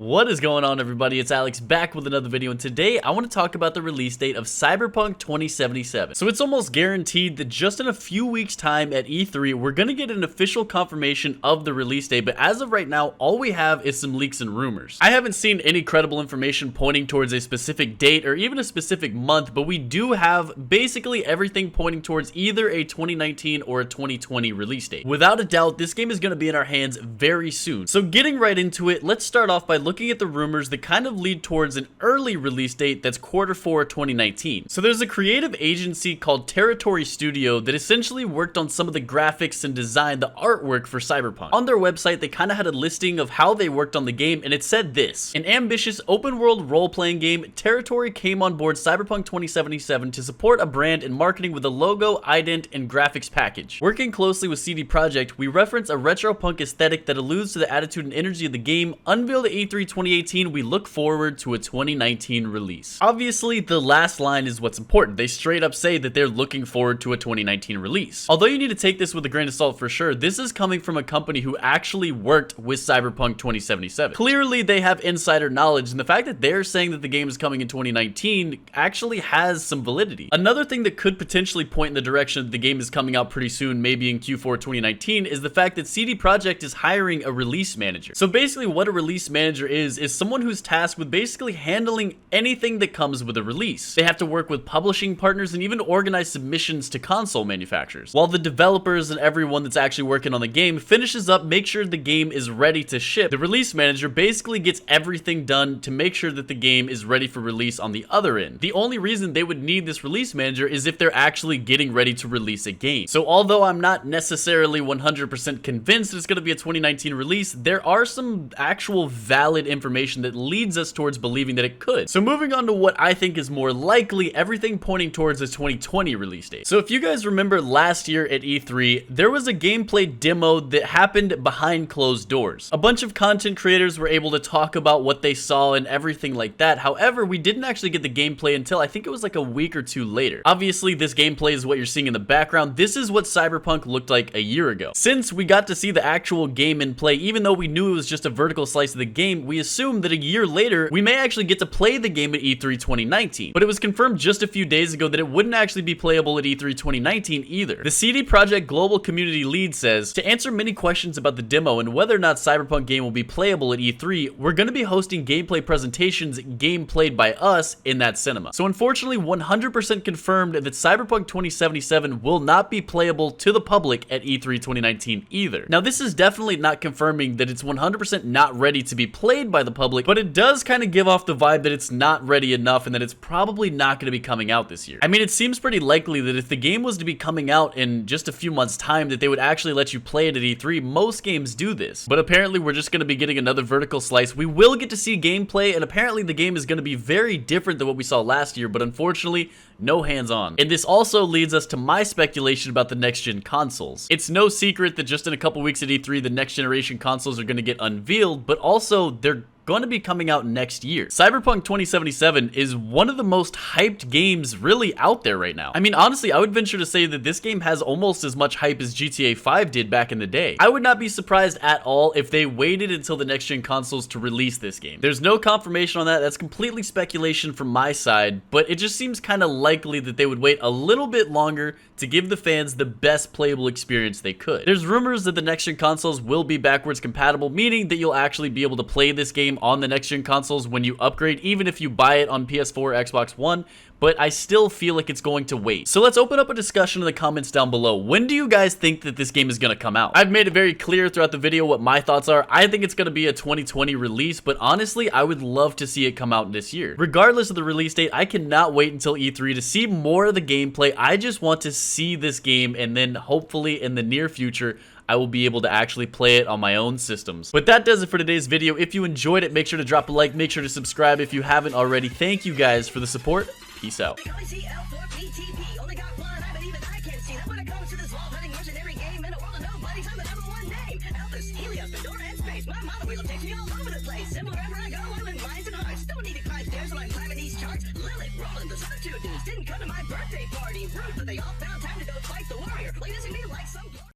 What is going on, everybody? It's Alex back with another video, and today I want to talk about the release date of Cyberpunk 2077. So it's almost guaranteed that just in a few weeks time at E3 we're gonna get an official confirmation of the release date, but as of right now all we have is some leaks and rumors. I haven't seen any credible information pointing towards a specific date or even a specific month, but we do have basically everything pointing towards either a 2019 or a 2020 release date. Without a doubt, this game is going to be in our hands very soon. So getting right into it, let's start off by looking at the rumors that kind of lead towards an early release date that's Q4 2019. So there's a creative agency called Territory Studio that essentially worked on some of the graphics and design, the artwork for Cyberpunk. On their website, they kind of had a listing of how they worked on the game, and it said this: an ambitious open-world role-playing game, Territory came on board Cyberpunk 2077 to support a brand and marketing with a logo, ident, and graphics package. Working closely with CD Projekt, we reference a retro punk aesthetic that alludes to the attitude and energy of the game. Unveiled at E3 2018, we look forward to a 2019 release. Obviously, the last line is what's important. They straight up say that they're looking forward to a 2019 release. Although you need to take this with a grain of salt for sure, this is coming from a company who actually worked with Cyberpunk 2077. Clearly, they have insider knowledge, and the fact that they're saying that the game is coming in 2019 actually has some validity. Another thing that could potentially point in the direction that the game is coming out pretty soon, maybe in Q4 2019, is the fact that CD Projekt is hiring a release manager. So basically what a release manager is someone who's tasked with basically handling anything that comes with a release. They have to work with publishing partners and even organize submissions to console manufacturers, while the developers and everyone that's actually working on the game finishes up, make sure the game is ready to ship. The release manager basically gets everything done to make sure that the game is ready for release on the other end. The only reason they would need this release manager is if they're actually getting ready to release a game. So although I'm not necessarily 100% convinced it's going to be a 2019 release, there are some actual valid information that leads us towards believing that it could. So moving on to what I think is more likely, everything pointing towards a 2020 release date. So if you guys remember last year at E3, there was a gameplay demo that happened behind closed doors. A bunch of content creators were able to talk about what they saw and everything like that. However, we didn't actually get the gameplay until I think it was like a week or two later. Obviously, this gameplay is what you're seeing in the background. This is what Cyberpunk looked like a year ago. Since we got to see the actual game in play, even though we knew it was just a vertical slice of the game, we assumed that a year later, we may actually get to play the game at E3 2019. But it was confirmed just a few days ago that it wouldn't actually be playable at E3 2019 either. The CD Projekt Global Community Lead says, to answer many questions about the demo and whether or not Cyberpunk game will be playable at E3, we're going to be hosting gameplay presentations, game played by us in that cinema. So unfortunately, 100% confirmed that Cyberpunk 2077 will not be playable to the public at E3 2019 either. Now, this is definitely not confirming that it's 100% not ready to be played by the public, but it does kind of give off the vibe that it's not ready enough and that it's probably not going to be coming out this year. I mean, it seems pretty likely that if the game was to be coming out in just a few months' time, that they would actually let you play it at E3. Most games do this, but apparently we're just going to be getting another vertical slice. We will get to see gameplay, and apparently the game is going to be very different than what we saw last year, but unfortunately, no hands-on. And this also leads us to my speculation about the next-gen consoles. It's no secret that just in a couple weeks at E3, the next-generation consoles are going to get unveiled, but also they're going to be coming out next year. Cyberpunk 2077 is one of the most hyped games really out there right now. I mean, honestly, I would venture to say that this game has almost as much hype as GTA 5 did back in the day. I would not be surprised at all if they waited until the next-gen consoles to release this game. There's no confirmation on that. That's completely speculation from my side, but it just seems kind of likely that they would wait a little bit longer to give the fans the best playable experience they could. There's rumors that the next-gen consoles will be backwards compatible, meaning that you'll actually be able to play this game on the next-gen consoles when you upgrade, even if you buy it on PS4 or Xbox One, but I still feel like it's going to wait. So let's open up a discussion in the comments down below. When do you guys think that this game is going to come out? I've made it very clear throughout the video what my thoughts are. I think it's going to be a 2020 release, but honestly, I would love to see it come out this year. Regardless of the release date, I cannot wait until E3 to see more of the gameplay. I just want to see this game, and then hopefully in the near future, I will be able to actually play it on my own systems. But that does it for today's video. If you enjoyed it, make sure to drop a like, make sure to subscribe if you haven't already. Thank you guys for the support. Peace out. Didn't come to my birthday party, rude, but they all found time to go fight the warrior. Like, this would be like some